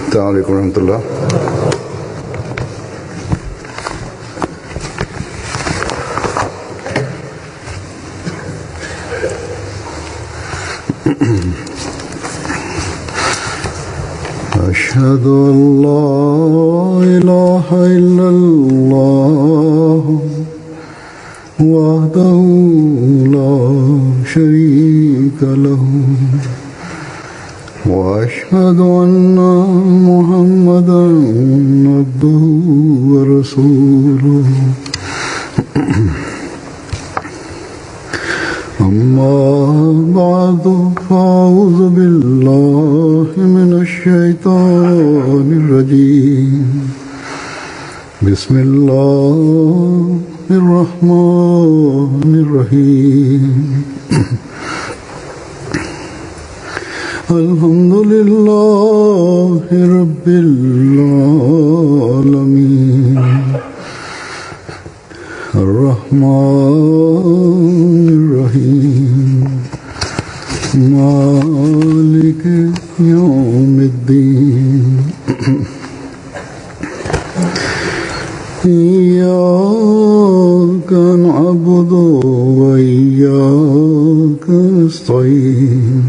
السلام عليكم ورحمة الله. أشهد أن لا إله إلا الله وحده لا شريك له وأشهد أن محمدا عبده ورسوله أما بعد فأعوذ بالله من الشيطان الرجيم بسم الله الرحمن الرحيم الحمد لله رب العالمين الرحمن الرحيم مالك يوم الدين إياك نعبد وإياك نستعين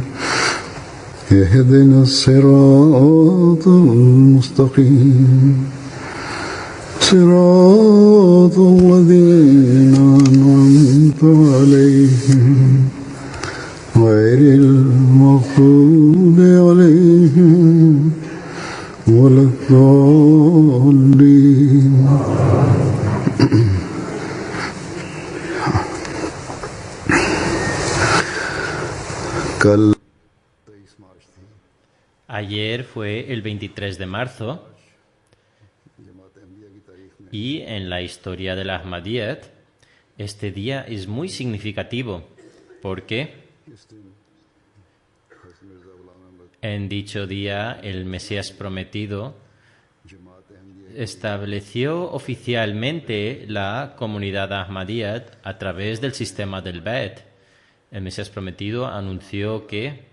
اهدنا الصراط المستقيم صراط الذين أنعمت عليهم غير المغضوب عليهم ولا الضالين. Ayer fue el 23 de marzo y en la historia de la Ahmadiyyat este día es muy significativo porque en dicho día el Mesías prometido estableció oficialmente la comunidad Ahmadiyyat a través del sistema del Bait. El Mesías prometido anunció que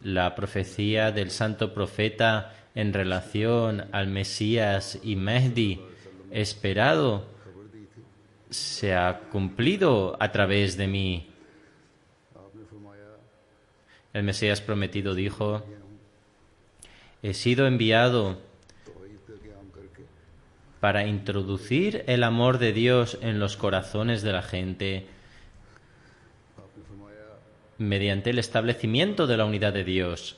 la profecía del santo profeta en relación al Mesías y Mehdi esperado se ha cumplido a través de mí. El Mesías prometido dijo: he sido enviado para introducir el amor de Dios en los corazones de la gente mediante el establecimiento de la unidad de Dios.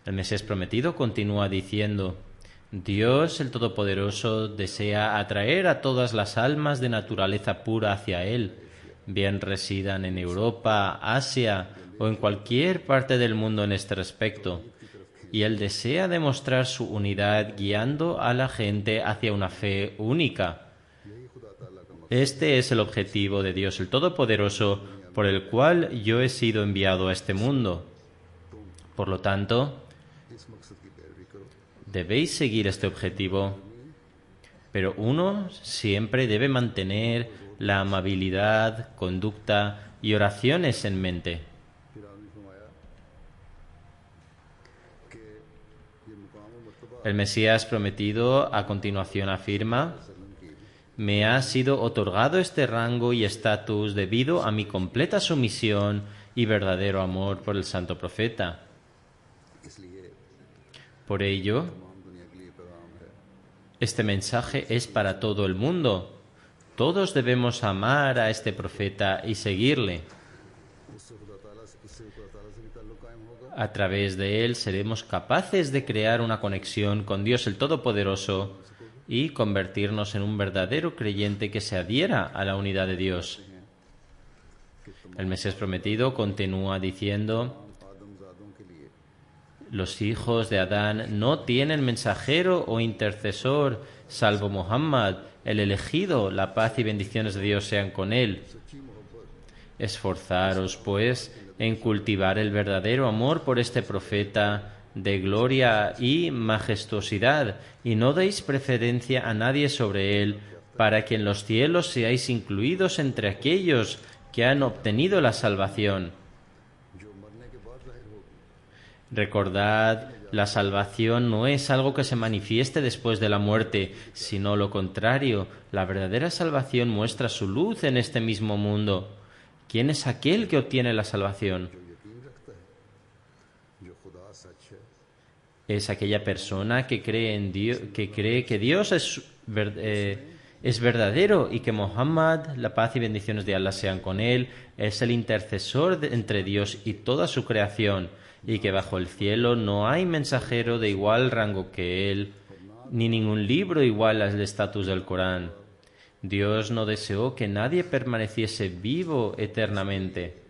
El Mesías prometido continúa diciendo: Dios, el Todopoderoso, desea atraer a todas las almas de naturaleza pura hacia Él, bien residan en Europa, Asia o en cualquier parte del mundo en este respecto. Y Él desea demostrar su unidad guiando a la gente hacia una fe única. Este es el objetivo de Dios, el Todopoderoso, por el cual yo he sido enviado a este mundo. Por lo tanto, debéis seguir este objetivo, pero uno siempre debe mantener la amabilidad, conducta y oraciones en mente. El Mesías prometido a continuación afirma: me ha sido otorgado este rango y estatus debido a mi completa sumisión y verdadero amor por el santo profeta. Por ello, este mensaje es para todo el mundo. Todos debemos amar a este profeta y seguirle. A través de él seremos capaces de crear una conexión con Dios el Todopoderoso y convertirnos en un verdadero creyente que se adhiera a la unidad de Dios. El Mesías prometido continúa diciendo: los hijos de Adán no tienen mensajero o intercesor salvo Muhammad, el elegido, la paz y bendiciones de Dios sean con él. Esforzaros, pues, en cultivar el verdadero amor por este profeta de gloria y majestuosidad, y no deis preferencia a nadie sobre él, para que en los cielos seáis incluidos entre aquellos que han obtenido la salvación. Recordad, la salvación no es algo que se manifieste después de la muerte, sino lo contrario. La verdadera salvación muestra su luz en este mismo mundo. ¿Quién es aquel que obtiene la salvación? Es aquella persona que cree en Dios, que cree que Dios es verdadero y que Muhammad, la paz y bendiciones de Allah sean con él, es el intercesor entre Dios y toda su creación, y que bajo el cielo no hay mensajero de igual rango que él, ni ningún libro igual al estatus del Corán. Dios no deseó que nadie permaneciese vivo eternamente.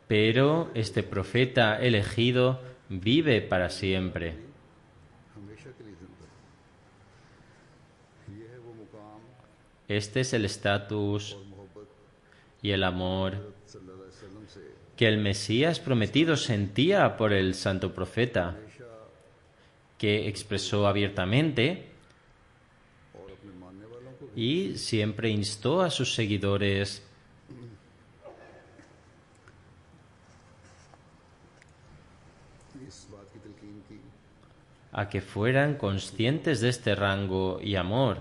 Pero este profeta elegido vive para siempre. Este es el estatus y el amor que el Mesías prometido sentía por el santo profeta, que expresó abiertamente y siempre instó a sus seguidores a que fueran conscientes de este rango y amor.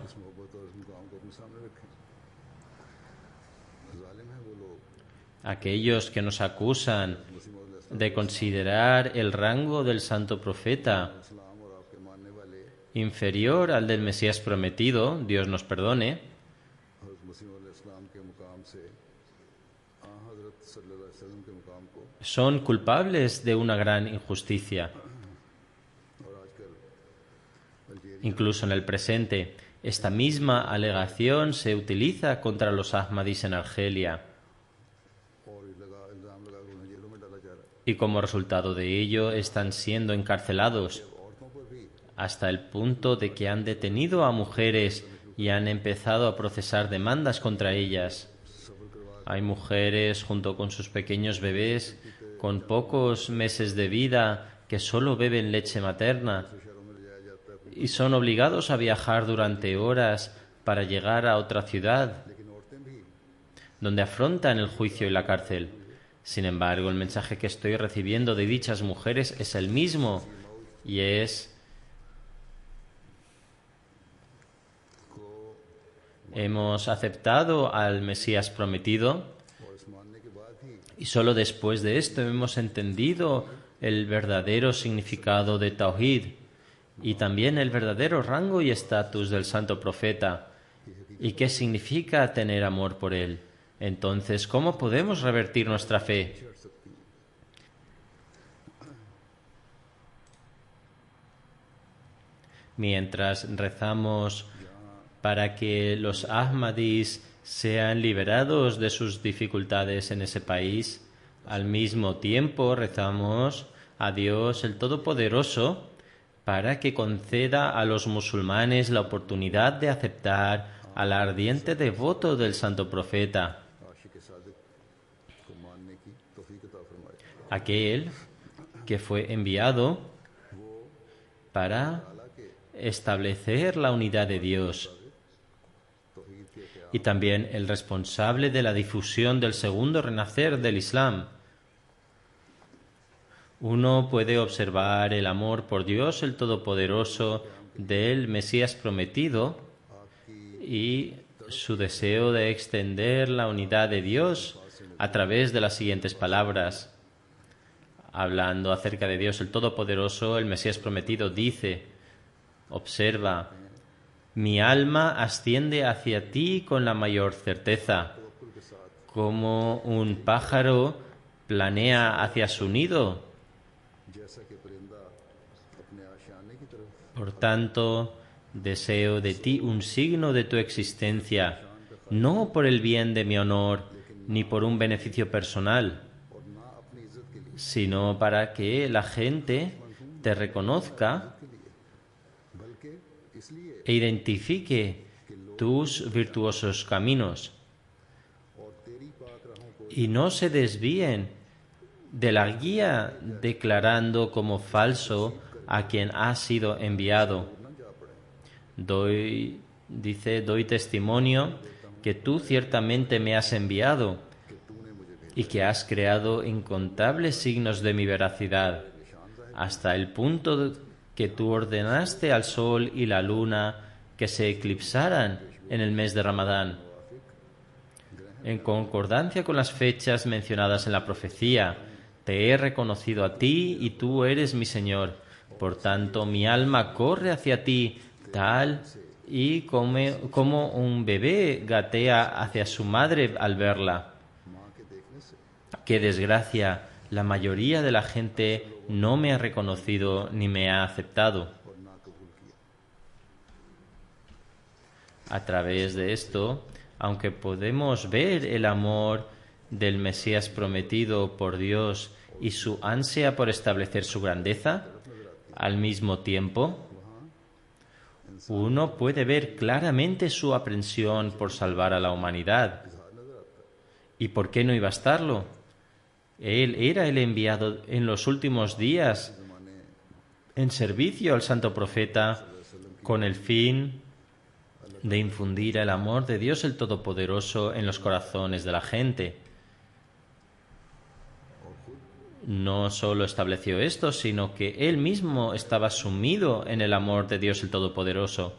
Aquellos que nos acusan de considerar el rango del santo profeta inferior al del Mesías prometido, Dios nos perdone, son culpables de una gran injusticia. Incluso en el presente, esta misma alegación se utiliza contra los Ahmadis en Argelia. Y como resultado de ello están siendo encarcelados hasta el punto de que han detenido a mujeres y han empezado a procesar demandas contra ellas. Hay mujeres junto con sus pequeños bebés con pocos meses de vida que solo beben leche materna y son obligados a viajar durante horas para llegar a otra ciudad donde afrontan el juicio y la cárcel. Sin embargo, el mensaje que estoy recibiendo de dichas mujeres es el mismo y es: hemos aceptado al Mesías prometido y solo después de esto hemos entendido el verdadero significado de Tawhid y también el verdadero rango y estatus del santo profeta y qué significa tener amor por él. Entonces, ¿cómo podemos revertir nuestra fe? Mientras rezamos para que los Ahmadis sean liberados de sus dificultades en ese país, al mismo tiempo rezamos a Dios el Todopoderoso para que conceda a los musulmanes la oportunidad de aceptar al ardiente devoto del santo profeta, aquel que fue enviado para establecer la unidad de Dios y también el responsable de la difusión del segundo renacer del Islam. Uno puede observar el amor por Dios el Todopoderoso del Mesías prometido y su deseo de extender la unidad de Dios a través de las siguientes palabras. Hablando acerca de Dios el Todopoderoso, el Mesías prometido dice: observa, mi alma asciende hacia ti con la mayor certeza, como un pájaro planea hacia su nido. Por tanto, deseo de ti un signo de tu existencia, no por el bien de mi honor, ni por un beneficio personal, sino para que la gente te reconozca e identifique tus virtuosos caminos y no se desvíen de la guía declarando como falso a quien ha sido enviado. doy testimonio que tú ciertamente me has enviado y que has creado incontables signos de mi veracidad, hasta el punto que tú ordenaste al sol y la luna que se eclipsaran en el mes de Ramadán, en concordancia con las fechas mencionadas en la profecía. Te he reconocido a ti y tú eres mi Señor. Por tanto, mi alma corre hacia ti, tal y como un bebé gatea hacia su madre al verla. ¡Qué desgracia! La mayoría de la gente no me ha reconocido ni me ha aceptado. A través de esto, aunque podemos ver el amor del Mesías prometido por Dios y su ansia por establecer su grandeza, al mismo tiempo, uno puede ver claramente su aprensión por salvar a la humanidad. ¿Y por qué no iba a estarlo? Él era el enviado en los últimos días en servicio al santo profeta con el fin de infundir el amor de Dios el Todopoderoso en los corazones de la gente. No solo estableció esto, sino que él mismo estaba sumido en el amor de Dios el Todopoderoso.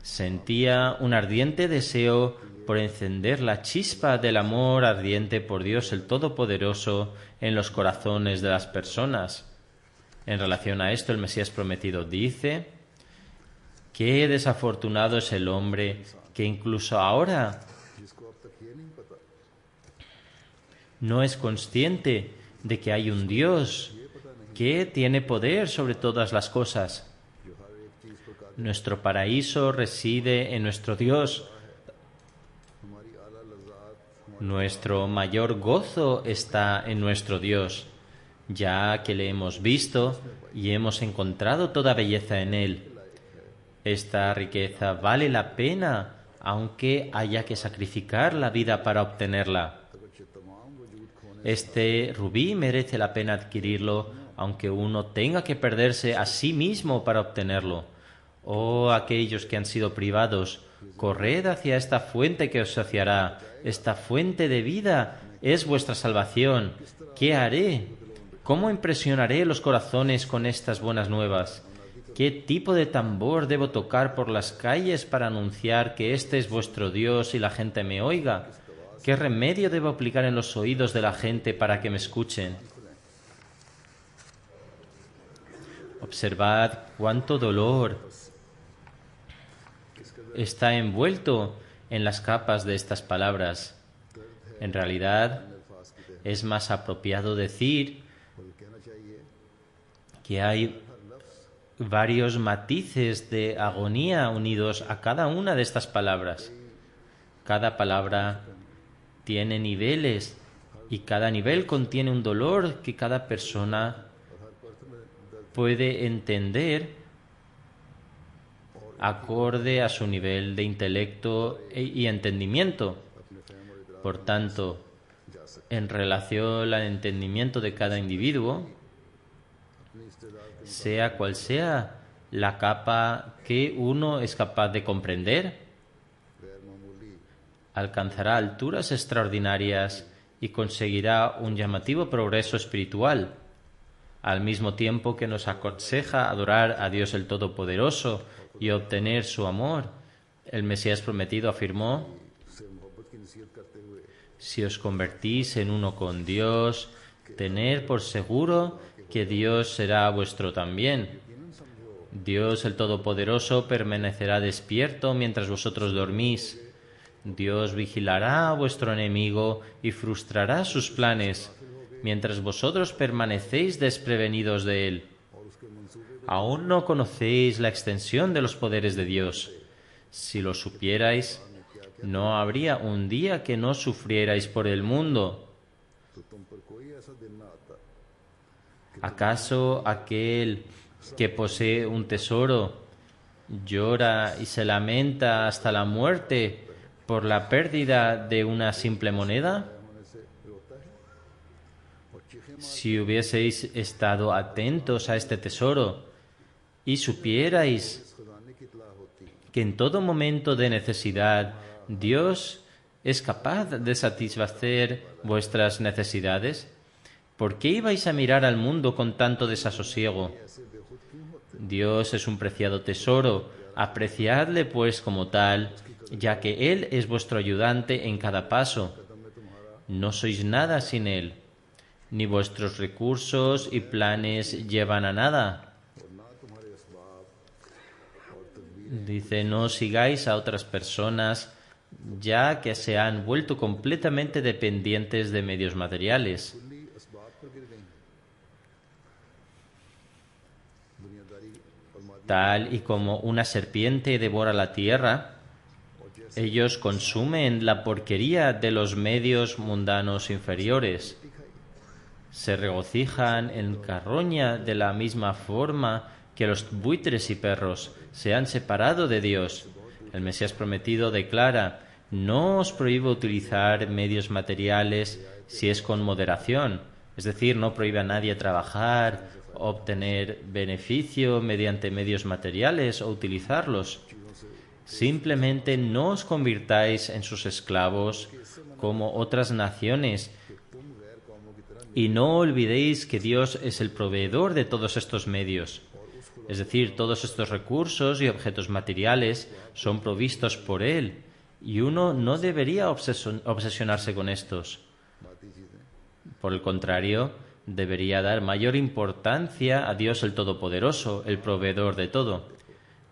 Sentía un ardiente deseo por encender la chispa del amor ardiente por Dios el Todopoderoso en los corazones de las personas. En relación a esto, el Mesías prometido dice: qué desafortunado es el hombre que incluso ahora no es consciente de que hay un Dios que tiene poder sobre todas las cosas. Nuestro paraíso reside en nuestro Dios. Nuestro mayor gozo está en nuestro Dios, ya que le hemos visto y hemos encontrado toda belleza en Él. Esta riqueza vale la pena, aunque haya que sacrificar la vida para obtenerla. Este rubí merece la pena adquirirlo, aunque uno tenga que perderse a sí mismo para obtenerlo. Oh, aquellos que han sido privados, corred hacia esta fuente que os saciará. Esta fuente de vida es vuestra salvación. ¿Qué haré? ¿Cómo impresionaré los corazones con estas buenas nuevas? ¿Qué tipo de tambor debo tocar por las calles para anunciar que este es vuestro Dios y la gente me oiga? ¿Qué remedio debo aplicar en los oídos de la gente para que me escuchen? Observad cuánto dolor está envuelto en las capas de estas palabras. En realidad, es más apropiado decir que hay varios matices de agonía unidos a cada una de estas palabras. Cada palabra tiene niveles y cada nivel contiene un dolor que cada persona puede entender acorde a su nivel de intelecto y entendimiento. Por tanto, en relación al entendimiento de cada individuo, sea cual sea la capa que uno es capaz de comprender, alcanzará alturas extraordinarias y conseguirá un llamativo progreso espiritual, al mismo tiempo que nos aconseja adorar a Dios el Todopoderoso y obtener su amor. El Mesías prometido afirmó: si os convertís en uno con Dios, tened por seguro que Dios será vuestro también. Dios el Todopoderoso permanecerá despierto mientras vosotros dormís. Dios vigilará a vuestro enemigo y frustrará sus planes, mientras vosotros permanecéis desprevenidos de él. Aún no conocéis la extensión de los poderes de Dios. Si lo supierais, no habría un día que no sufrierais por el mundo. ¿Acaso aquel que posee un tesoro llora y se lamenta hasta la muerte por la pérdida de una simple moneda? Si hubieseis estado atentos a este tesoro y supierais que en todo momento de necesidad Dios es capaz de satisfacer vuestras necesidades? ¿Por qué ibais a mirar al mundo con tanto desasosiego? Dios es un preciado tesoro, apreciadle pues como tal, ya que Él es vuestro ayudante en cada paso. No sois nada sin Él, ni vuestros recursos y planes llevan a nada. Dice, no sigáis a otras personas, ya que se han vuelto completamente dependientes de medios materiales. Tal y como una serpiente devora la tierra, ellos consumen la porquería de los medios mundanos inferiores. Se regocijan en carroña de la misma forma que los buitres y perros se han separado de Dios. El Mesías prometido declara: no os prohíbo utilizar medios materiales si es con moderación. Es decir, no prohíbe a nadie trabajar, obtener beneficio mediante medios materiales o utilizarlos. Simplemente no os convirtáis en sus esclavos como otras naciones y no olvidéis que Dios es el proveedor de todos estos medios. Es decir, todos estos recursos y objetos materiales son provistos por Él y uno no debería obsesionarse con estos. Por el contrario, debería dar mayor importancia a Dios el Todopoderoso, el proveedor de todo.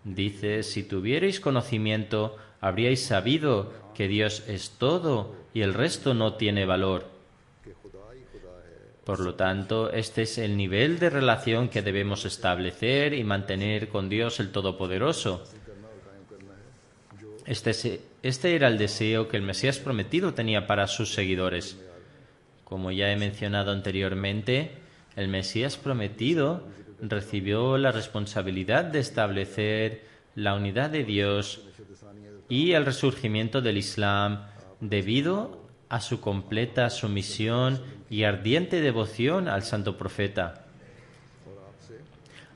Dice, si tuvierais conocimiento, habríais sabido que Dios es todo y el resto no tiene valor. Por lo tanto, este es el nivel de relación que debemos establecer y mantener con Dios el Todopoderoso. Este era el deseo que el Mesías prometido tenía para sus seguidores. Como ya he mencionado anteriormente, el Mesías prometido recibió la responsabilidad de establecer la unidad de Dios y el resurgimiento del Islam debido a su completa sumisión y ardiente devoción al santo profeta.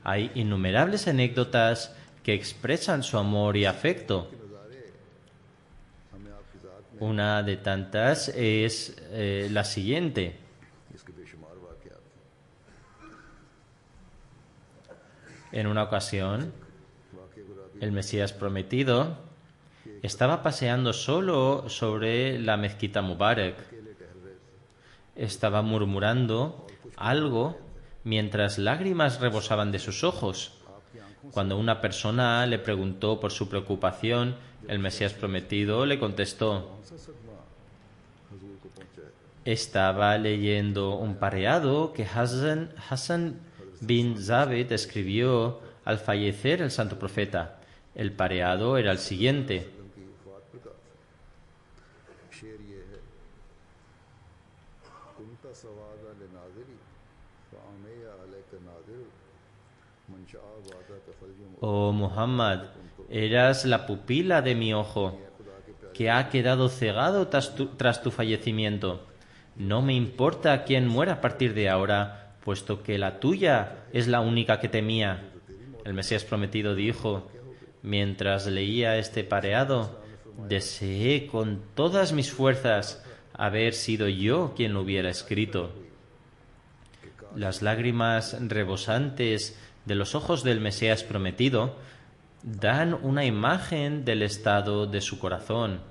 Hay innumerables anécdotas que expresan su amor y afecto. Una de tantas es la siguiente. En una ocasión, el Mesías prometido estaba paseando solo sobre la mezquita Mubarak. Estaba murmurando algo mientras lágrimas rebosaban de sus ojos. Cuando una persona le preguntó por su preocupación, el Mesías prometido le contestó: estaba leyendo un pareado que Hassan bin Zabit escribió al fallecer el santo profeta. El pareado era el siguiente: oh Muhammad, eras la pupila de mi ojo, que ha quedado cegado tras tu fallecimiento. No me importa quién muera a partir de ahora, puesto que la tuya es la única que temía. El Mesías prometido dijo: mientras leía este pareado, deseé con todas mis fuerzas haber sido yo quien lo hubiera escrito. Las lágrimas rebosantes de los ojos del Mesías prometido dan una imagen del estado de su corazón.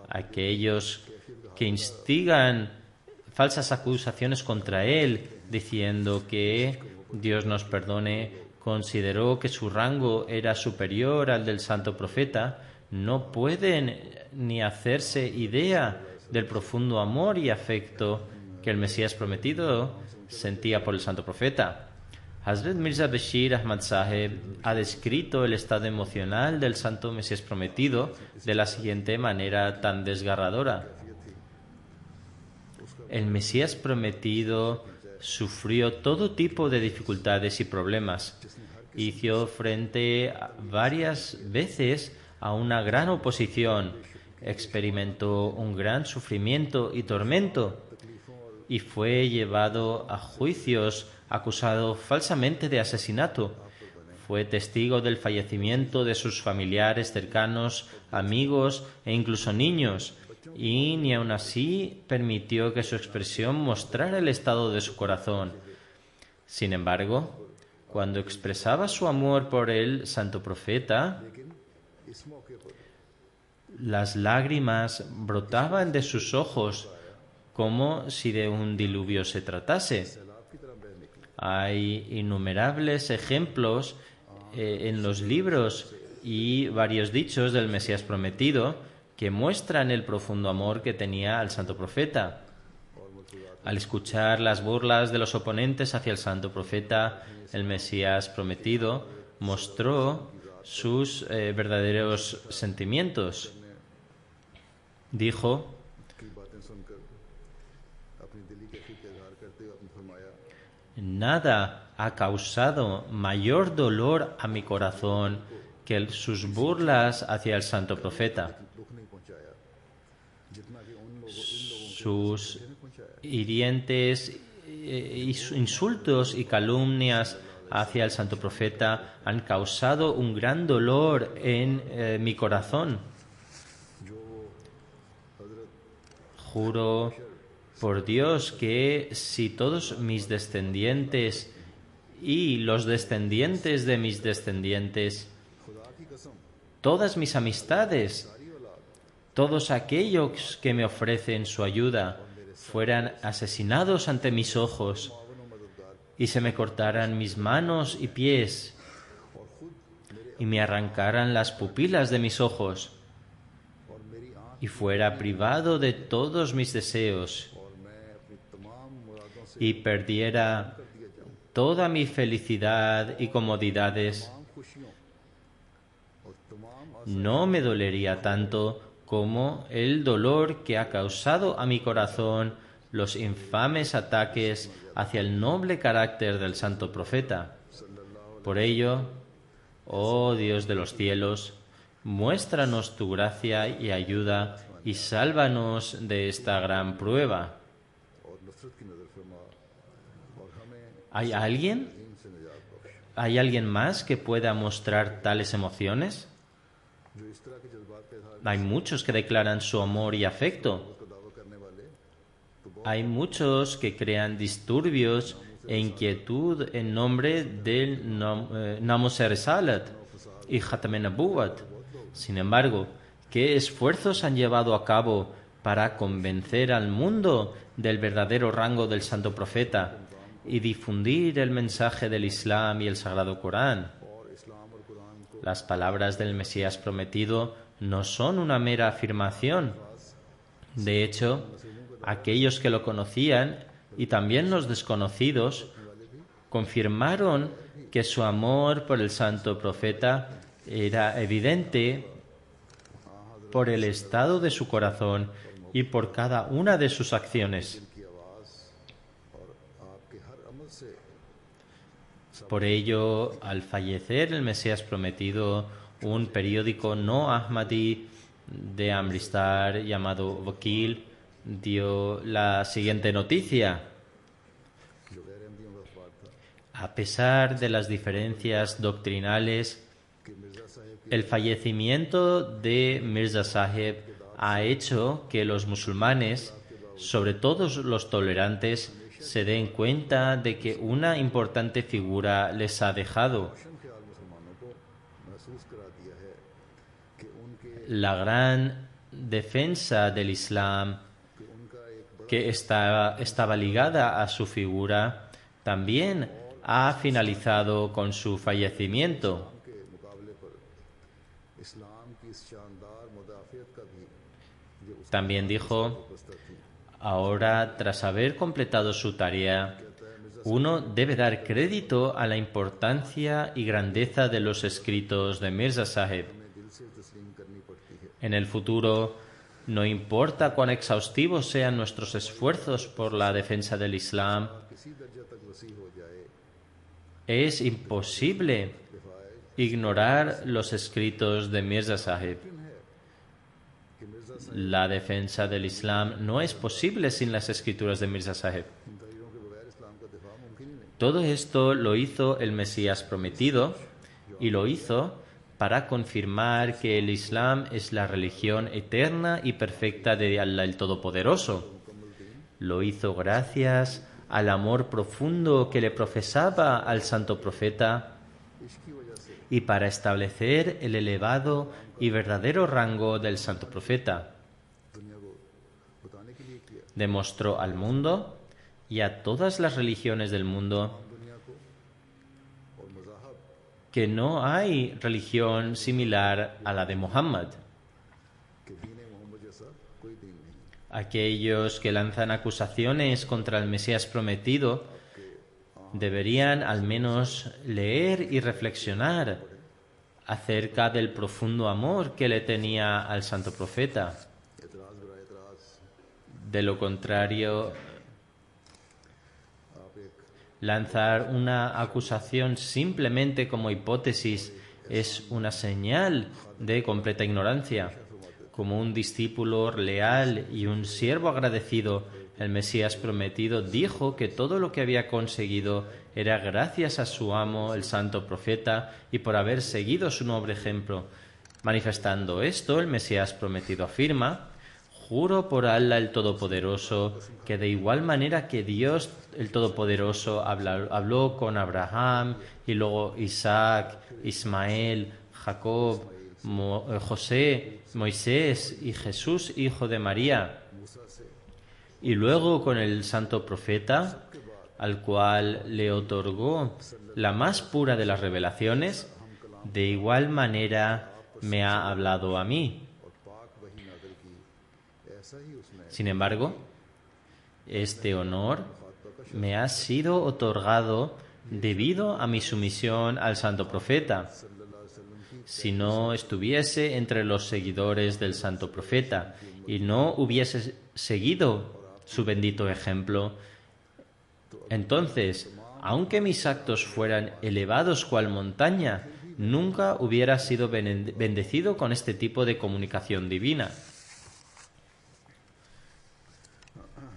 Aquellos que instigan falsas acusaciones contra él, diciendo que, Dios nos perdone, consideró que su rango era superior al del santo profeta, no pueden ni hacerse idea del profundo amor y afecto que el Mesías prometido sentía por el santo profeta. Hazrat Mirza Bashir Ahmad Saheb ha descrito el estado emocional del santo Mesías prometido de la siguiente manera tan desgarradora. El Mesías prometido sufrió todo tipo de dificultades y problemas. Hizo frente varias veces a una gran oposición, experimentó un gran sufrimiento y tormento y fue llevado a juicios acusado falsamente de asesinato. Fue testigo del fallecimiento de sus familiares cercanos, amigos e incluso niños, y ni aun así permitió que su expresión mostrara el estado de su corazón. Sin embargo, cuando expresaba su amor por el santo profeta, las lágrimas brotaban de sus ojos como si de un diluvio se tratase. Hay innumerables ejemplos en los libros y varios dichos del Mesías prometido que muestran el profundo amor que tenía al santo profeta. Al escuchar las burlas de los oponentes hacia el santo profeta, el Mesías prometido mostró sus verdaderos sentimientos. Dijo: nada ha causado mayor dolor a mi corazón que sus burlas hacia el santo profeta. Sus hirientes insultos y calumnias hacia el santo profeta han causado un gran dolor en mi corazón. Juro por Dios que si todos mis descendientes y los descendientes de mis descendientes, todas mis amistades, todos aquellos que me ofrecen su ayuda, fueran asesinados ante mis ojos y se me cortaran mis manos y pies y me arrancaran las pupilas de mis ojos y fuera privado de todos mis deseos y perdiera toda mi felicidad y comodidades, no me dolería tanto como el dolor que ha causado a mi corazón los infames ataques hacia el noble carácter del santo profeta. Por ello, oh Dios de los cielos, muéstranos tu gracia y ayuda y sálvanos de esta gran prueba. ¿Hay alguien más que pueda mostrar tales emociones? Hay muchos que declaran su amor y afecto. Hay muchos que crean disturbios e inquietud en nombre del Namus-e Risalat y Khatam-e Nabuwat. Sin embargo, ¿qué esfuerzos han llevado a cabo para convencer al mundo del verdadero rango del santo profeta y difundir el mensaje del Islam y el Sagrado Corán? Las palabras del Mesías prometido no son una mera afirmación. De hecho, aquellos que lo conocían y también los desconocidos confirmaron que su amor por el santo profeta era evidente por el estado de su corazón y por cada una de sus acciones. Por ello, al fallecer el Mesías prometido, un periódico no Ahmadi de Amritsar llamado Vakil dio la siguiente noticia. A pesar de las diferencias doctrinales, el fallecimiento de Mirza Sahib ha hecho que los musulmanes, sobre todo los tolerantes, se den cuenta de que una importante figura les ha dejado. La gran defensa del Islam que estaba ligada a su figura también ha finalizado con su fallecimiento. También dijo: ahora, tras haber completado su tarea, uno debe dar crédito a la importancia y grandeza de los escritos de Mirza Sahib. En el futuro, no importa cuán exhaustivos sean nuestros esfuerzos por la defensa del Islam, es imposible ignorar los escritos de Mirza Sahib. La defensa del Islam no es posible sin las escrituras de Mirza Sahib. Todo esto lo hizo el Mesías prometido y lo hizo para confirmar que el Islam es la religión eterna y perfecta de Allah el Todopoderoso. Lo hizo gracias al amor profundo que le profesaba al santo profeta y para establecer el elevado y verdadero rango del santo profeta. Demostró al mundo y a todas las religiones del mundo que no hay religión similar a la de Muhammad. Aquellos que lanzan acusaciones contra el Mesías prometido deberían al menos leer y reflexionar acerca del profundo amor que le tenía al santo profeta. De lo contrario, lanzar una acusación simplemente como hipótesis es una señal de completa ignorancia. Como un discípulo leal y un siervo agradecido, el Mesías prometido dijo que todo lo que había conseguido era gracias a su amo, el santo profeta, y por haber seguido su noble ejemplo. Manifestando esto, el Mesías prometido afirma: juro por Allah el Todopoderoso que de igual manera que Dios el Todopoderoso habló con Abraham y luego Isaac, Ismael, Jacob, José, Moisés y Jesús, hijo de María, y luego con el santo profeta, al cual le otorgó la más pura de las revelaciones, de igual manera me ha hablado a mí. Sin embargo, este honor me ha sido otorgado debido a mi sumisión al santo profeta. Si no estuviese entre los seguidores del santo profeta y no hubiese seguido su bendito ejemplo, entonces, aunque mis actos fueran elevados cual montaña, nunca hubiera sido bendecido con este tipo de comunicación divina.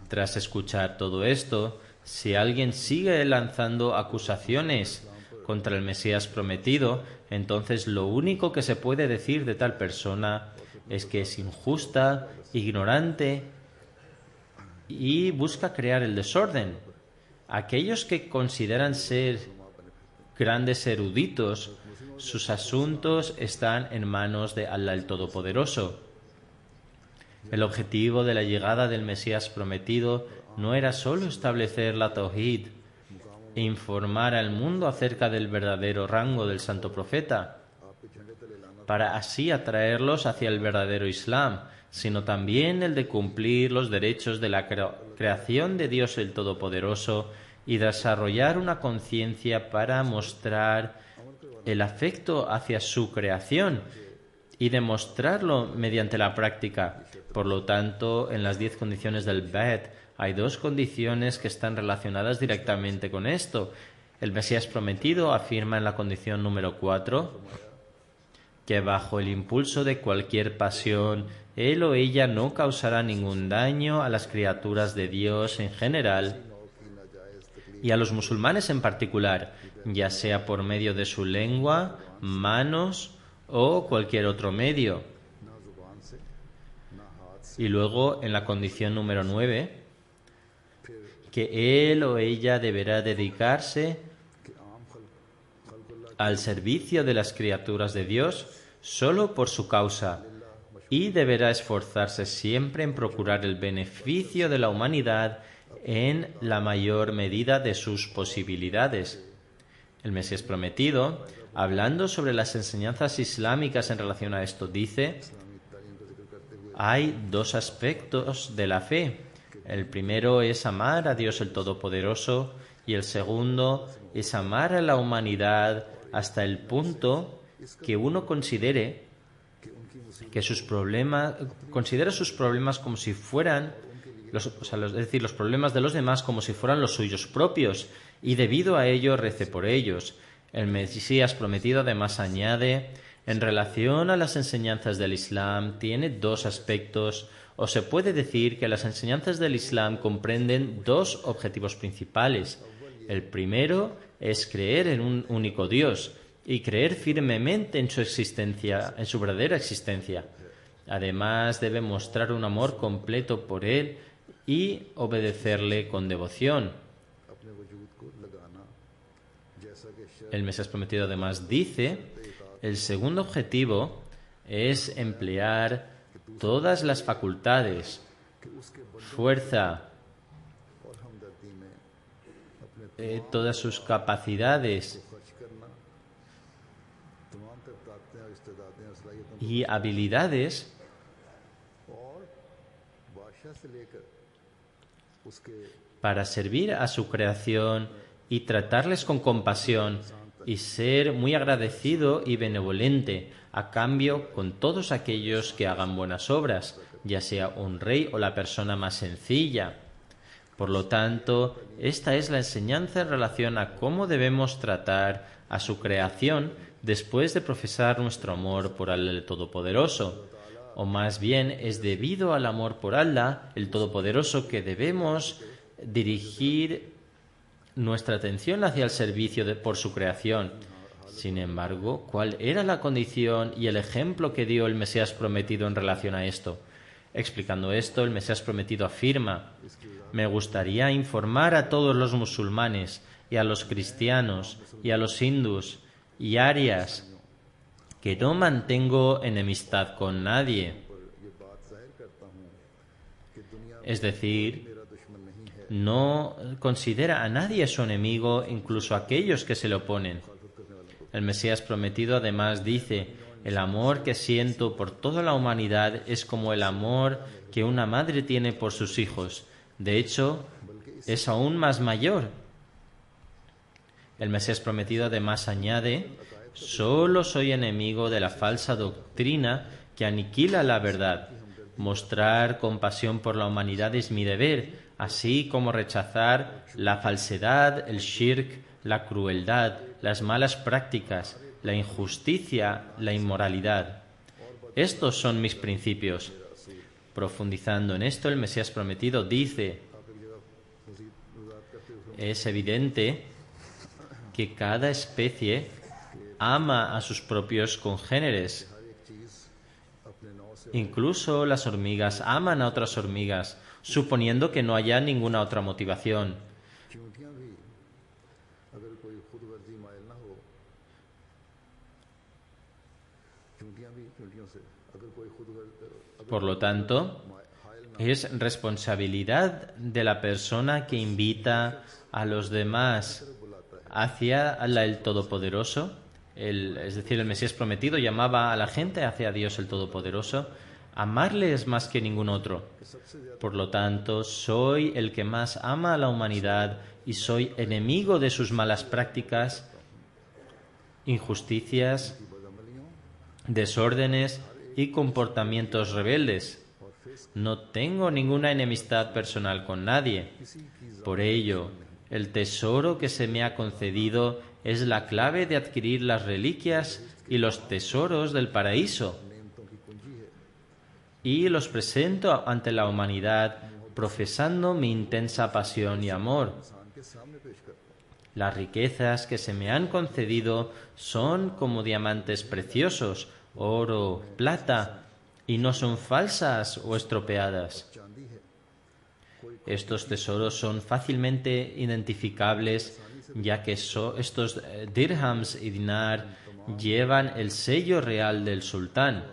Tras escuchar todo esto, si alguien sigue lanzando acusaciones contra el Mesías prometido, entonces lo único que se puede decir de tal persona es que es injusta, ignorante y busca crear el desorden. Aquellos que consideran ser grandes eruditos, sus asuntos están en manos de Allah el Todopoderoso. El objetivo de la llegada del Mesías prometido no era solo establecer la Tauhid e informar al mundo acerca del verdadero rango del santo profeta, para así atraerlos hacia el verdadero Islam, sino también el de cumplir los derechos de la creación de Dios el Todopoderoso y desarrollar una conciencia para mostrar el afecto hacia su creación y demostrarlo mediante la práctica. Por lo tanto, en las 10 condiciones del Bait hay 2 condiciones que están relacionadas directamente con esto. El Mesías prometido afirma en la condición número 4 que bajo el impulso de cualquier pasión, él o ella no causará ningún daño a las criaturas de Dios en general y a los musulmanes en particular, ya sea por medio de su lengua, manos o cualquier otro medio. Y luego, en la condición número 9, que él o ella deberá dedicarse al servicio de las criaturas de Dios solo por su causa y deberá esforzarse siempre en procurar el beneficio de la humanidad en la mayor medida de sus posibilidades. El Mesías prometido, hablando sobre las enseñanzas islámicas en relación a esto, dice: hay 2 aspectos de la fe. El primero es amar a Dios el Todopoderoso y el segundo es amar a la humanidad hasta el punto que uno considere sus problemas como si fueran es decir, los problemas de los demás como si fueran los suyos propios, y debido a ello rece por ellos. El Mesías prometido además añade: en relación a las enseñanzas del Islam tiene 2 aspectos, o se puede decir que las enseñanzas del Islam comprenden 2 objetivos principales. El primero es creer en un único Dios, y creer firmemente en su existencia, en su verdadera existencia. Además, debe mostrar un amor completo por él y obedecerle con devoción. अपने वजूद को लगाना जैसा कि sir El Mesías prometido además dice, el segundo objetivo es emplear todas las facultades, कि उसके fuerza, और हमदर्दी में अपने todas sus capacidades खर्च करना तमाम तर ताकतें और इस्तेदादें और सलाहियतों y habilidades और बादशाह से लेकर उसके para servir a su creación y tratarles con compasión y ser muy agradecido y benevolente a cambio con todos aquellos que hagan buenas obras, ya sea un rey o la persona más sencilla. Por lo tanto, esta es la enseñanza en relación a cómo debemos tratar a su creación después de profesar nuestro amor por Allah el Todopoderoso. O más bien es debido al amor por Allah el Todopoderoso que debemos dirigir nuestra atención hacia el servicio por su creación. Sin embargo, ¿cuál era la condición y el ejemplo que dio el Mesías prometido en relación a esto? Explicando esto, el Mesías prometido afirma: me gustaría informar a todos los musulmanes y a los cristianos y a los hindús y arias que no mantengo enemistad con nadie. ये बात जाहिर करता हूँ कि दुनिया Es decir, मेरा दुश्मन नहीं है no considera a nadie su enemigo, incluso aquellos que se le oponen. El Mesías prometido además dice: el amor que siento por toda la humanidad es como el amor que una madre tiene por sus hijos. De hecho, es aún más mayor. El Mesías prometido además añade: solo soy enemigo de la falsa doctrina que aniquila la verdad. Mostrar compasión por la humanidad es mi deber, así como rechazar la falsedad, el shirk, la crueldad, las malas prácticas, la injusticia, la inmoralidad. Estos son mis principios. Profundizando en esto, el Mesías prometido dice: es evidente que cada especie ama a sus propios congéneres. Incluso las hormigas aman a otras hormigas, suponiendo que no haya ninguna otra motivación. चींटियाँ भी अगर कोई खुद वर्जी मायल ना हो चींटियाँ भी चींटियों से अगर कोई खुद Por lo tanto, es responsabilidad de la persona que invita a los demás hacia Allah el Todopoderoso, es decir, el Mesías prometido llamaba a la gente hacia Dios el Todopoderoso, amarles más que ningún otro. Por lo tanto, soy el que más ama a la humanidad y soy enemigo de sus malas prácticas, injusticias, desórdenes y comportamientos rebeldes. No tengo ninguna enemistad personal con nadie. Por ello, el tesoro que se me ha concedido es la clave de adquirir las reliquias y los tesoros del paraíso. Y los presento ante la humanidad profesando mi intensa pasión y amor. Las riquezas que se me han concedido son como diamantes preciosos, oro, plata, y no son falsas o estropeadas. Estos tesoros son fácilmente identificables, ya que estos dirhams y dinar llevan el sello real del sultán.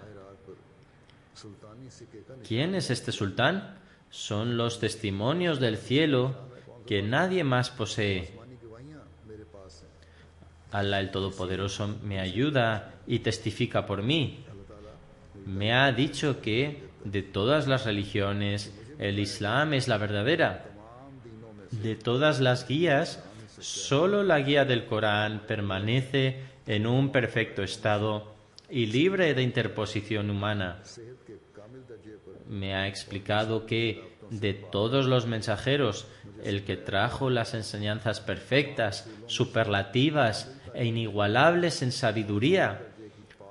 ¿Quién es este sultán? Son los testimonios del cielo que nadie más posee. Allah el Todopoderoso me ayuda y testifica por mí. Me ha dicho que de todas las religiones el Islam es la verdadera. De todas las guías, solo la guía del Corán permanece en un perfecto estado y libre de interposición humana. Me ha explicado que de todos los mensajeros, el que trajo las enseñanzas perfectas, superlativas e inigualables en sabiduría,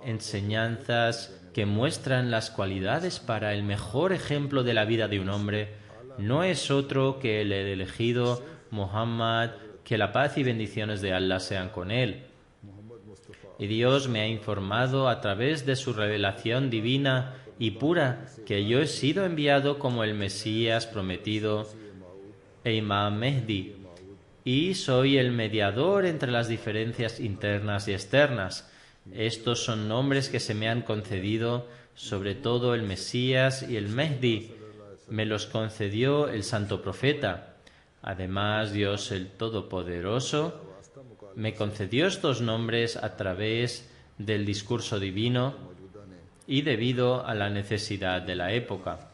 enseñanzas que muestran las cualidades para el mejor ejemplo de la vida de un hombre, no es otro que el elegido Muhammad, que la paz y bendiciones de Allah sean con él. y Dios me ha informado a través de su revelación divina y pura que yo he sido enviado como el Mesías prometido e Imam Mehdi, y soy el mediador entre las diferencias internas y externas. Estos son nombres que se me han concedido, sobre todo el Mesías y el Mehdi. Me los concedió el Santo Profeta. Además, Dios el Todopoderoso me concedió estos nombres a través del discurso divino y debido a la necesidad de la época.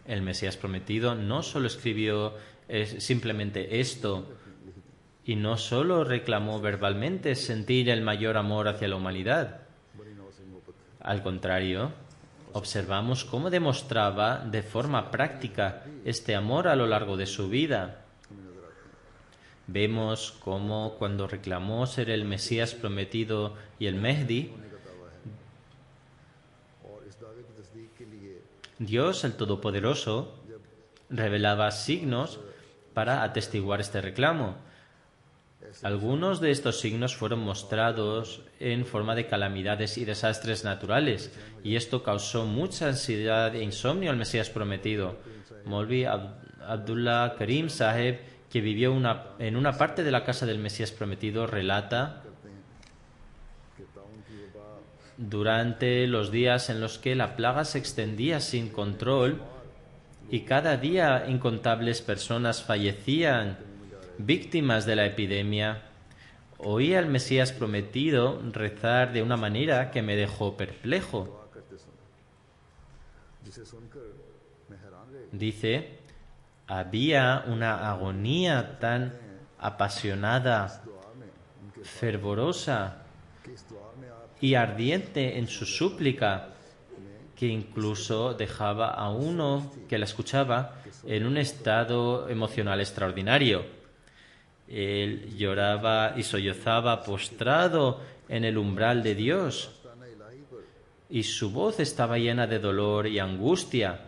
El Mesías prometido no solo escribió simplemente esto y no solo reclamó verbalmente sentir el mayor amor hacia la humanidad. Al contrario, observamos cómo demostraba de forma práctica este amor a lo largo de su vida. Vemos cómo cuando reclamó ser el Mesías prometido y el Mehdi, Dios, el Todopoderoso, revelaba signos para atestiguar este reclamo. Algunos de estos signos fueron mostrados en forma de calamidades y desastres naturales, y esto causó mucha ansiedad e insomnio al Mesías prometido. Maulvi Abdullah Karim Saheb, que vivió en una parte de la casa del Mesías prometido, relata: durante los días en los que la plaga se extendía sin control y cada día incontables personas fallecían víctimas de la epidemia, oí al Mesías prometido rezar de una manera que me dejó perplejo. Dice, había una agonía tan apasionada, fervorosa y ardiente en su súplica que incluso dejaba a uno que la escuchaba en un estado emocional extraordinario. Él lloraba y sollozaba postrado en el umbral de Dios y su voz estaba llena de dolor y angustia,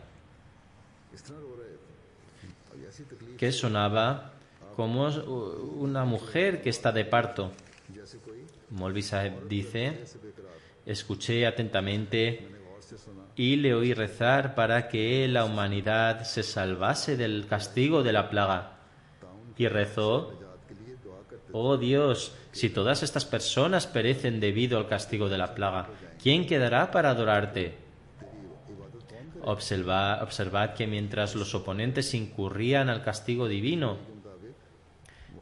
que sonaba como una mujer que está de parto. Maulvi Saheb dice, escuché atentamente y le oí rezar para que la humanidad se salvase del castigo de la plaga. Y rezó, oh Dios, si todas estas personas perecen debido al castigo de la plaga, ¿quién quedará para adorarte? Observad que mientras los oponentes incurrían al castigo divino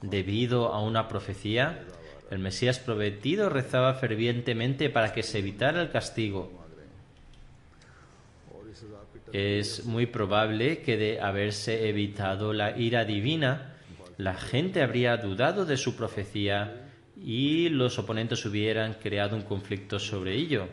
debido a una profecía, el Mesías prometido rezaba fervientemente para que se evitara el castigo. Es muy probable que de haberse evitado la ira divina, la gente habría dudado de su profecía y los oponentes hubieran creado un conflicto sobre ello.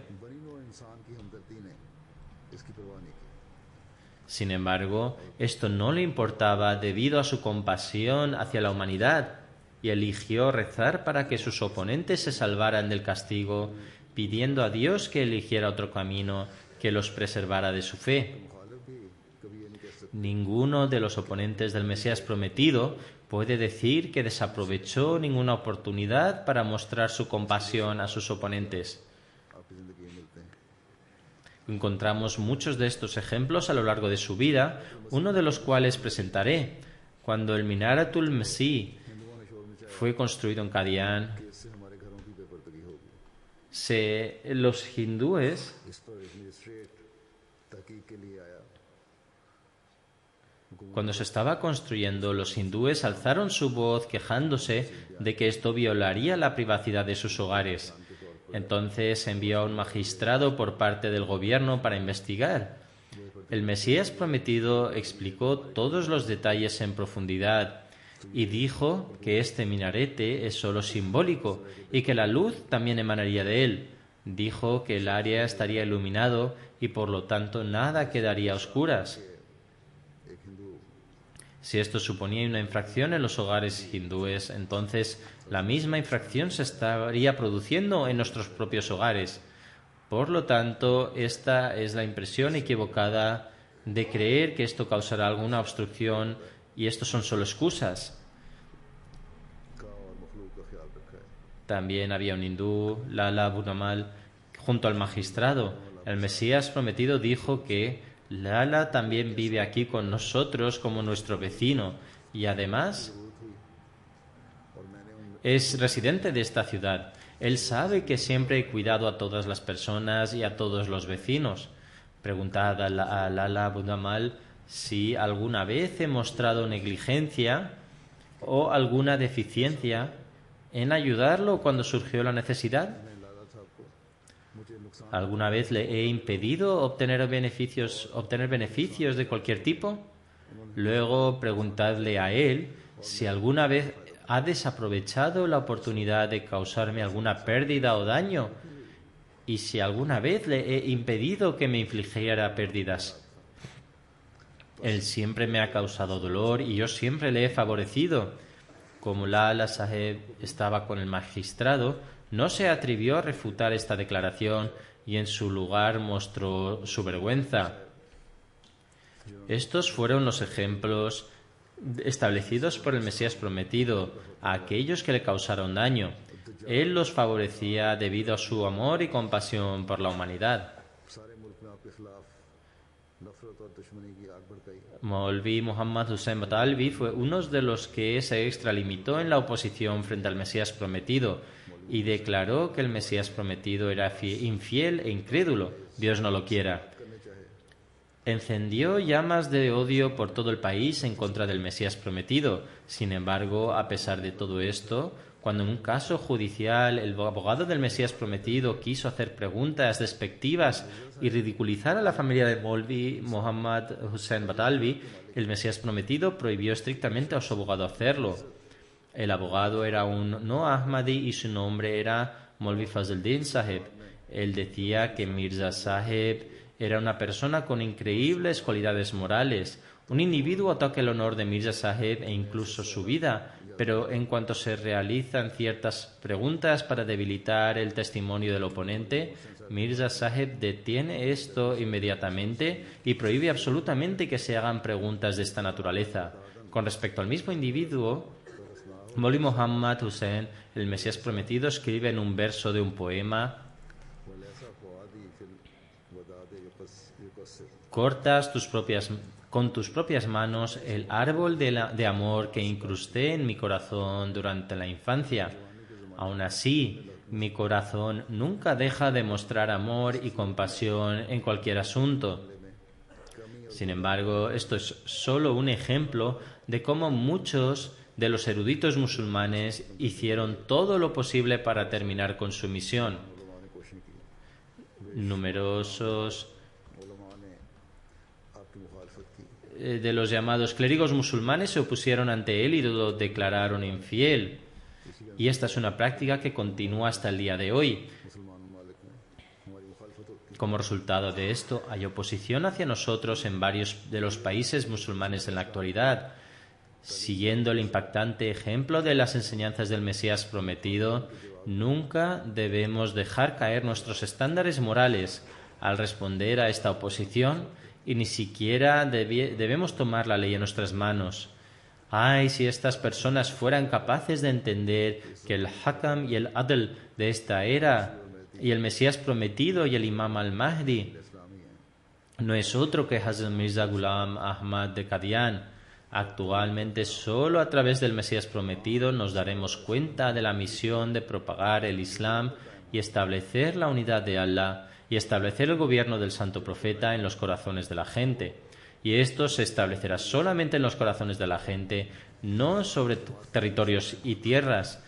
Sin embargo, esto no le importaba debido a su compasión hacia la humanidad y eligió rezar para que sus oponentes se salvaran del castigo, pidiendo a Dios que eligiera otro camino que los preservara de su fe. Ninguno de los oponentes del Mesías prometido puede decir que desaprovechó ninguna oportunidad para mostrar su compasión a sus oponentes. Encontramos muchos de estos ejemplos a lo largo de su vida, uno de los cuales presentaré. Cuando el Minaratul Mesih fue construido en Qadian, los hindúes cuando se estaba construyendo, los hindúes alzaron su voz quejándose de que esto violaría la privacidad de sus hogares. Entonces envió a un magistrado por parte del gobierno para investigar. El Mesías prometido explicó todos los detalles en profundidad y dijo que este minarete es solo simbólico y que la luz también emanaría de él. Dijo que el área estaría iluminado y por lo tanto nada quedaría a oscuras. Si esto suponía una infracción en los hogares hindúes, entonces la misma infracción se estaría produciendo en nuestros propios hogares. Por lo tanto, esta es la impresión equivocada de creer que esto causará alguna obstrucción y estos son solo excusas. का और मखलूक का ख्याल रखा है। También había un hindú, Lala Bunamal, junto al magistrado. El Mesías prometido dijo que Lala también vive aquí con nosotros como nuestro vecino y además es residente de esta ciudad. Él sabe que siempre he cuidado a todas las personas y a todos los vecinos. Preguntad a Lala Bunamal si alguna vez he mostrado negligencia o alguna deficiencia en ayudarlo cuando surgió la necesidad. ¿Alguna vez le he impedido obtener beneficios de cualquier tipo? Luego preguntadle a él si alguna vez ha desaprovechado la oportunidad de causarme alguna pérdida o daño y si alguna vez le he impedido que me infligiera pérdidas. Él siempre me ha causado dolor y yo siempre le he favorecido. Como Lala Saheb estaba con el magistrado, no se atrevió a refutar esta declaración y en su lugar mostró su vergüenza. Estos fueron los ejemplos establecidos por el Mesías prometido a aquellos que le causaron daño. Él los favorecía debido a su amor y compasión por la humanidad. Maulvi Muhammad Hussain Batalvi fue uno de los que se extralimitó en la oposición frente al Mesías prometido y declaró que el Mesías prometido era infiel e incrédulo. Dios no lo quiera. Encendió llamas de odio por todo el país en contra del Mesías prometido. Sin embargo, a pesar de todo esto, cuando en un caso judicial el abogado del Mesías prometido quiso hacer preguntas despectivas y ridiculizar a la familia de Maulvi Muhammad Hussain Batalvi, el Mesías prometido prohibió estrictamente a su abogado hacerlo. El abogado era un no Ahmadi y su nombre era Maulvi Fazldin Saheb. Él decía que Mirza Saheb era una persona con increíbles cualidades morales. Un individuo ataca el honor de Mirza Saheb e incluso su vida, pero en cuanto se realizan ciertas preguntas para debilitar el testimonio del oponente, Mirza Saheb detiene esto inmediatamente y prohíbe absolutamente que se hagan preguntas de esta naturaleza. Con respecto al mismo individuo, Maulvi Muhammad Hussain, el Mesías prometido, escribe en un verso de un poema: cortas con tus propias manos el árbol de amor que incrusté en mi corazón durante la infancia. Aún así, mi corazón nunca deja de mostrar amor y compasión en cualquier asunto. Sin embargo, esto es solo un ejemplo de cómo muchos de los eruditos musulmanes hicieron todo lo posible para terminar con su misión. Numerosos de los llamados clérigos musulmanes se opusieron ante él y lo declararon infiel. Y esta es una práctica que continúa hasta el día de hoy. Como resultado de esto, hay oposición hacia nosotros en varios de los países musulmanes en la actualidad. Siguiendo el impactante ejemplo de las enseñanzas del Mesías prometido, nunca debemos dejar caer nuestros estándares morales al responder a esta oposición y ni siquiera debemos tomar la ley en nuestras manos. Ay, si estas personas fueran capaces de entender que el Hakam y el Adl de esta era y el Mesías prometido y el Imam al-Mahdi no es otro que Hazrat Mirza Ghulam Ahmad de Qadian. Actualmente solo a través del Mesías prometido nos daremos cuenta de la misión de propagar el Islam y establecer la unidad de Allah y establecer el gobierno del Santo Profeta en los corazones de la gente. Y esto se establecerá solamente en los corazones de la gente, no sobre territorios y tierras.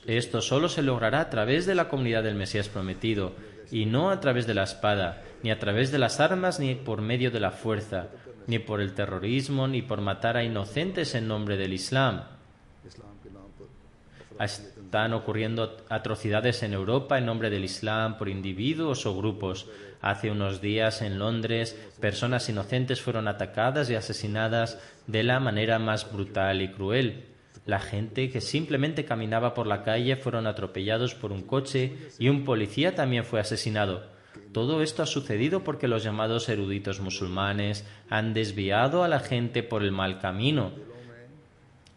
Esto solo se logrará a través de la comunidad del Mesías prometido, y no a través de la espada, ni a través de las armas, ni por medio de la fuerza, ni por el terrorismo, ni por matar a inocentes en nombre del Islam. Están ocurriendo atrocidades en Europa en nombre del Islam por individuos o grupos. Hace unos días en Londres, personas inocentes fueron atacadas y asesinadas de la manera más brutal y cruel. La gente que simplemente caminaba por la calle fueron atropellados por un coche y un policía también fue asesinado. Todo esto ha sucedido porque los llamados eruditos musulmanes han desviado a la gente por el mal camino.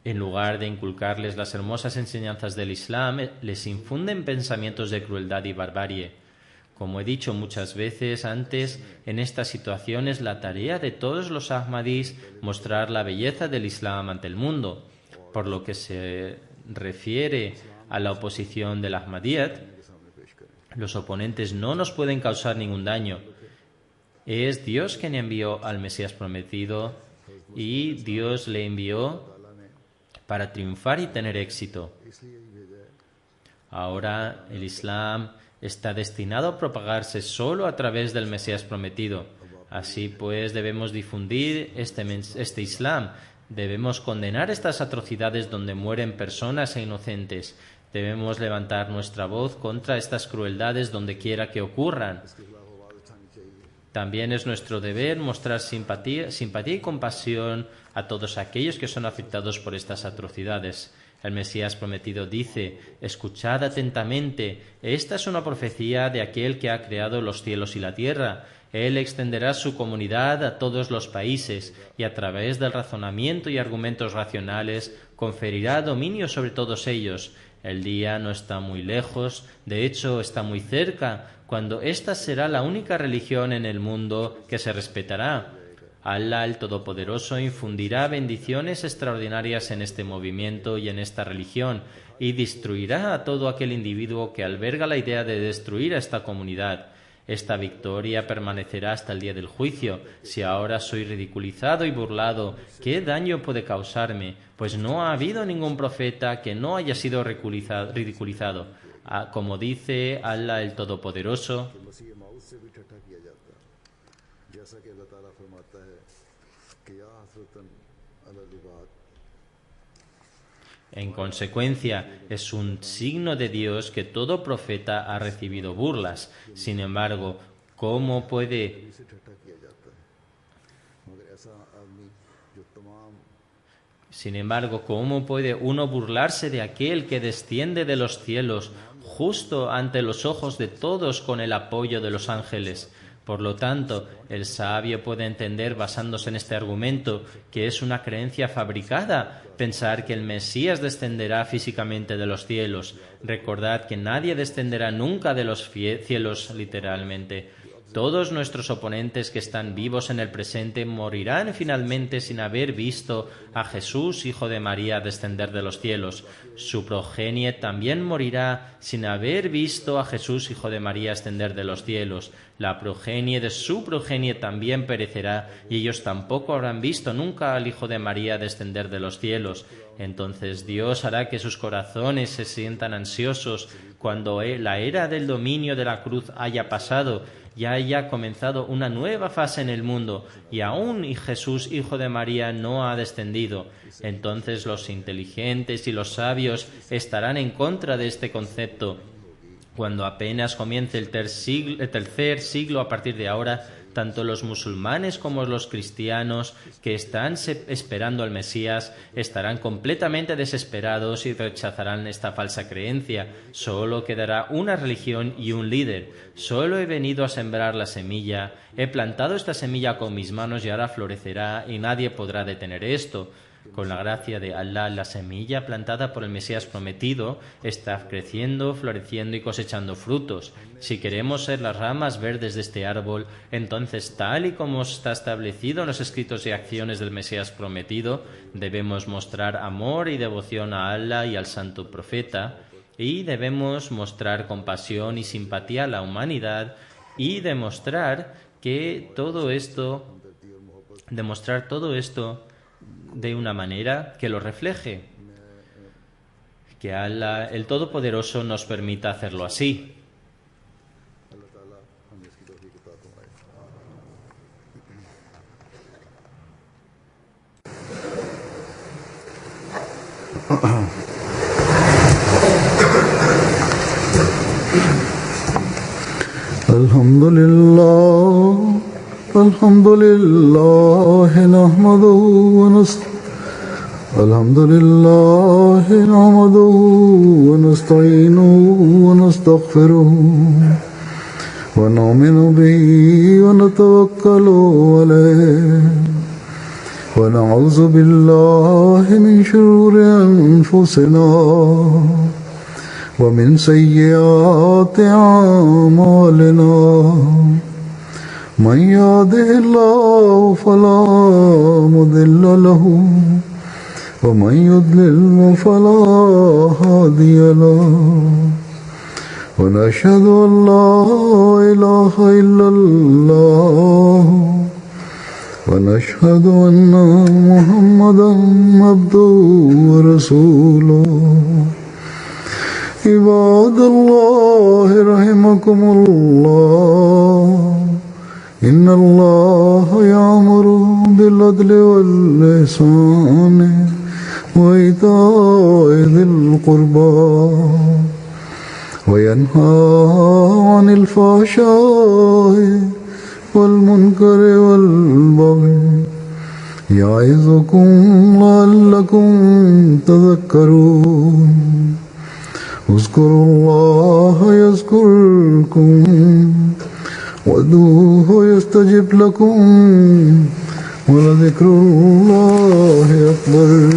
En lugar de inculcarles las hermosas enseñanzas del Islam, les infunden pensamientos de crueldad y barbarie. Como he dicho muchas veces antes, en estas situaciones la tarea de todos los Ahmadís mostrar la belleza del Islam ante el mundo. Por lo que se refiere a la oposición del Ahmadiyyat, los oponentes no nos pueden causar ningún daño. Es Dios quien envió al Mesías prometido y Dios le envió para triunfar y tener éxito. Ahora el Islam está destinado a propagarse solo a través del Mesías prometido. Así pues, debemos difundir este Islam. Debemos condenar estas atrocidades donde mueren personas e inocentes. Debemos levantar nuestra voz contra estas crueldades donde quiera que ocurran. También es nuestro deber mostrar simpatía y compasión a todos aquellos que son afectados por estas atrocidades. El Mesías prometido dice: escuchad atentamente, esta es una profecía de aquel que ha creado los cielos y la tierra. Él extenderá su comunidad a todos los países y a través del razonamiento y argumentos racionales conferirá dominio sobre todos ellos. El día no está muy lejos, de hecho está muy cerca, cuando esta será la única religión en el mundo que se respetará. Allah el Todopoderoso infundirá bendiciones extraordinarias en este movimiento y en esta religión y destruirá a todo aquel individuo que alberga la idea de destruir a esta comunidad. Esta victoria permanecerá hasta el día del juicio. Si ahora soy ridiculizado y burlado, ¿qué daño puede causarme? Pues no ha habido ningún profeta que no haya sido ridiculizado. Como dice Allah el Todopoderoso, en consecuencia, es un signo de Dios que todo profeta ha recibido burlas. Sin embargo, ¿cómo puede uno burlarse de aquel que desciende de los cielos justo ante los ojos de todos con el apoyo de los ángeles? Por lo tanto, el sabio puede entender, basándose en este argumento, que es una creencia fabricada pensar que el Mesías descenderá físicamente de los cielos. Recordad que nadie descenderá nunca de los cielos literalmente. Todos nuestros oponentes que están vivos en el presente morirán finalmente sin haber visto a Jesús, hijo de María, descender de los cielos. Su progenie también morirá sin haber visto a Jesús, hijo de María, ascender de los cielos. La progenie de su progenie también perecerá y ellos tampoco habrán visto nunca al hijo de María descender de los cielos. Entonces Dios hará que sus corazones se sientan ansiosos cuando la era del dominio de la cruz haya pasado y haya comenzado una nueva fase en el mundo, y aún Jesús, hijo de María, no ha descendido. Entonces los inteligentes y los sabios estarán en contra de este concepto. Cuando apenas comience el tercer siglo a partir de ahora, tanto los musulmanes como los cristianos que están esperando al Mesías estarán completamente desesperados y rechazarán esta falsa creencia. Solo quedará una religión y un líder. Solo he venido a sembrar la semilla. He plantado esta semilla con mis manos y ahora florecerá y nadie podrá detener esto. Con la gracia de Allah, la semilla plantada por el Mesías prometido está creciendo, floreciendo y cosechando frutos. Si queremos ser las ramas verdes de este árbol, entonces, tal y como está establecido en los escritos y acciones del Mesías prometido, debemos mostrar amor y devoción a Allah y al santo profeta, y debemos mostrar compasión y simpatía a la humanidad y demostrar todo esto de una manera que lo refleje. Que Allah, el Todopoderoso, nos permita hacerlo así. الحمد لله نحمده ونستعينه ونستغفره ونؤمن به ونتوكل عليه ونعوذ بالله من شرور أنفسنا ومن سيئات أعمالنا من يهده الله فلا مضل له ومن يضلل فلا هادي له ونشهد أن لا إله إلا الله ونشهد أن محمدا عبده ورسوله عباد الله رحمكم الله إن الله يأمر بالعدل والإحسان وإيتاء ذي القربى وينهى عن الفحشاء والمنكر والبغي يعظكم لعلكم تذكرون اذكروا الله يذكركم وادعوه يستجب لكم ولذكر الله أكبر